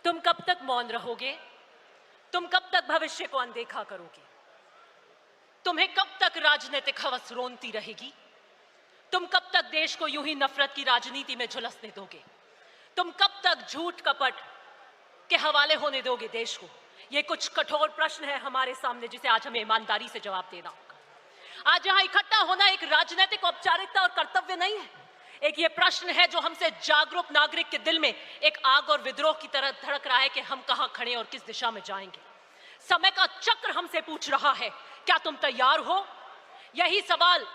तुम कब तक मौन रहोगे? तुम कब तक भविष्य को अनदेखा करोगे? तुम्हें कब तक राजनीतिक हवस रोनती रहेगी? तुम कब तक देश को यूं ही नफरत की राजनीति में झुलसने दोगे? तुम कब तक झूठ कपट के हवाले होने दोगे देश को? ये कुछ कठोर प्रश्न है हमारे सामने, जिसे आज हमें ईमानदारी से जवाब देना होगा। आज यहां इकट्ठा होना एक राजनीतिक औपचारिकता और कर्तव्य नहीं है। एक ये प्रश्न है जो हमसे जागरूक नागरिक के दिल में एक आग और विद्रोह की तरह धड़क रहा है कि हम कहां खड़े और किस दिशा में जाएंगे। समय का चक्र हमसे पूछ रहा है, क्या तुम तैयार हो? यही सवाल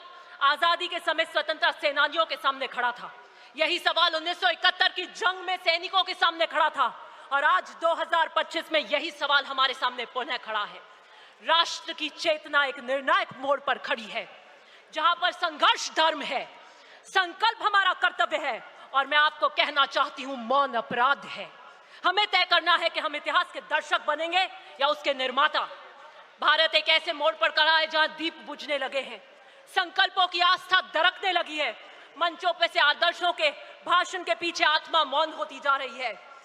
आजादी के समय स्वतंत्रता सेनानियों के सामने खड़ा था। यही सवाल 1971 की जंग में सैनिकों के सामने खड़ा था, और आज 2025 में यही सवाल हमारे सामने पुनः खड़ा है। राष्ट्र की चेतना एक निर्णायक मोड़ पर खड़ी है, जहां पर संघर्ष धर्म है, संकल्प हमारा कर्तव्य है, और मैं आपको कहना चाहती हूं, मौन अपराध है। हमें तय करना है कि हम इतिहास के दर्शक बनेंगे या उसके निर्माता। भारत एक ऐसे मोड़ पर खड़ा है जहां दीप बुझने लगे हैं, संकल्पों की आस्था दरकने लगी है, मंचों पे से आदर्शों के भाषण के पीछे आत्मा मौन होती जा रही है।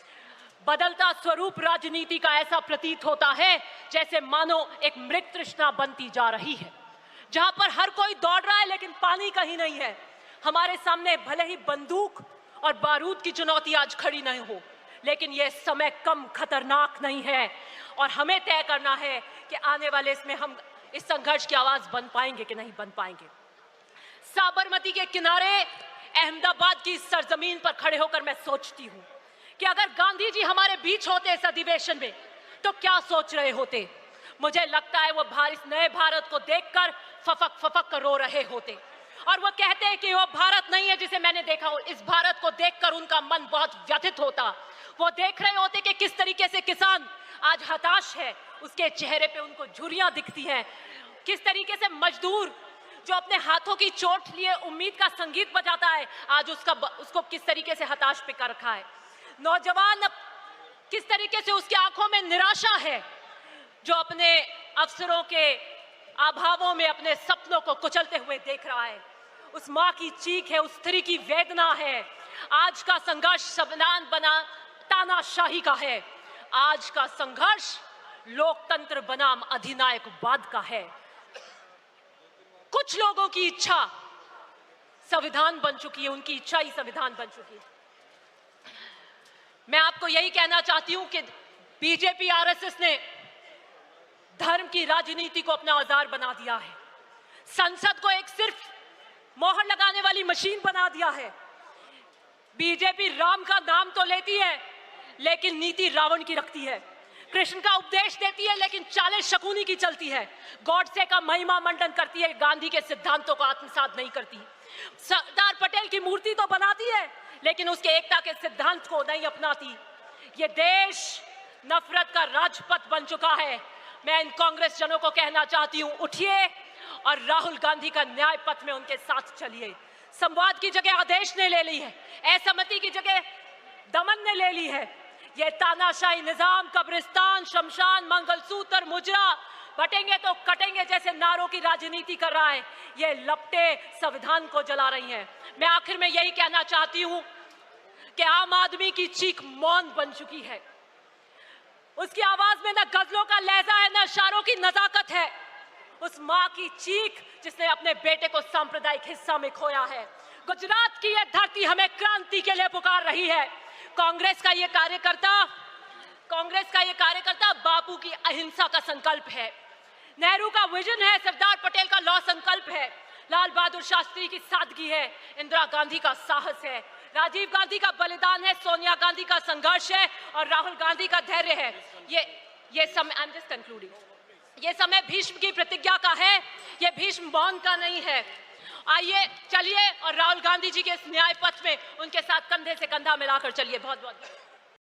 बदलता स्वरूप राजनीति का ऐसा प्रतीत होता है जैसे मानो एक मृत तृष्णा बनती जा रही है, जहां पर हर कोई दौड़ रहा है लेकिन पानी कहीं नहीं है। हमारे सामने भले ही बंदूक और बारूद की चुनौती आज खड़ी नहीं हो, लेकिन यह समय कम खतरनाक नहीं है, और हमें तय करना है कि आने वाले इसमें हम इस संघर्ष की आवाज बन पाएंगे कि नहीं बन पाएंगे। साबरमती के किनारे अहमदाबाद की सरजमीन पर खड़े होकर मैं सोचती हूं कि अगर गांधी जी हमारे बीच होते इस अधिवेशन में तो क्या सोच रहे होते। मुझे लगता है वो इस नए भारत को देखकर फफक फफक कर रो रहे होते, और वो कहते हैं कि वो भारत नहीं है जिसे मैंने देखा हो। इस भारत को देखकर उनका मन बहुत व्यथित होता। वो देख रहे होते कि किस तरीके से किसान आज हताश है, उसके चेहरे पे उनको झुर्रियां दिखती हैं। किस तरीके से मजदूर जो अपने हाथों की चोट लिए उम्मीद का संगीत बजाता है, आज उसको किस तरीके से हताश पे कर रखा है। नौजवान किस तरीके से उसकी आंखों में निराशा है, जो अपने अवसरों के अभावों में अपने सपनों को कुचलते हुए देख रहा है। उस मां की चीख है, उस स्त्री की वेदना है। आज का संघर्ष संविधान बना तानाशाही का है। आज का संघर्ष लोकतंत्र बनाम अधिनायकवाद का है। कुछ लोगों की इच्छा संविधान बन चुकी है, उनकी इच्छा ही संविधान बन चुकी है। मैं आपको यही कहना चाहती हूं कि बीजेपी आरएसएस ने धर्म की राजनीति को अपना औजार बना दिया है। संसद को एक सिर्फ मोहर लगाने वाली मशीन बना दिया है। बीजेपी राम का नाम तो लेती है लेकिन नीति रावण की रखती है। कृष्ण का उपदेश देती है लेकिन चालें शकुनी की चलती है। गॉडसे का महिमा मंडन करती है, गांधी के सिद्धांतों को आत्मसात नहीं करती। सरदार पटेल की मूर्ति तो बनाती है लेकिन उसके एकता के सिद्धांत को नहीं अपनाती। ये देश नफरत का राजपथ बन चुका है। मैं इन कांग्रेस जनों को कहना चाहती हूं, उठिए और राहुल गांधी का न्याय पथ में उनके साथ चलिए। संवाद की जगह आदेश ने ले ली है, असहमति की जगह दमन ने ले ली है। ये तानाशाही निजाम कब्रिस्तान, शमशान, मंगलसूत्र, मुजरा, बटेंगे तो कटेंगे जैसे नारों की राजनीति कर रहा है। ये लपटे संविधान को जला रही हैं। मैं आखिर में यही कहना चाहती हूं कि आम आदमी की चीख मौन बन चुकी है। उसकी आवाज में न गजलों का लहजा है, न इशारों की नजाकत है। उस मां की चीख जिसने अपने बेटे को सांप्रदायिक हिस्सा में खोया है। गुजरात की यह धरती हमें क्रांति के लिए पुकार रही है। कांग्रेस का ये कार्यकर्ता बापू की अहिंसा का संकल्प है, नेहरू का विजन है, सरदार पटेल का लौह संकल्प है, लाल बहादुर शास्त्री की सादगी है, इंदिरा गांधी का साहस है, राजीव गांधी का बलिदान है, सोनिया गांधी का संघर्ष है, और राहुल गांधी का धैर्य है। ये समय, आई एम जस्ट कंक्लूडिंग, ये समय भीष्म की प्रतिज्ञा का है, ये भीष्म मौन का नहीं है। आइए चलिए और राहुल गांधी जी के इस न्याय पथ में उनके साथ कंधे से कंधा मिलाकर चलिए। बहुत बहुत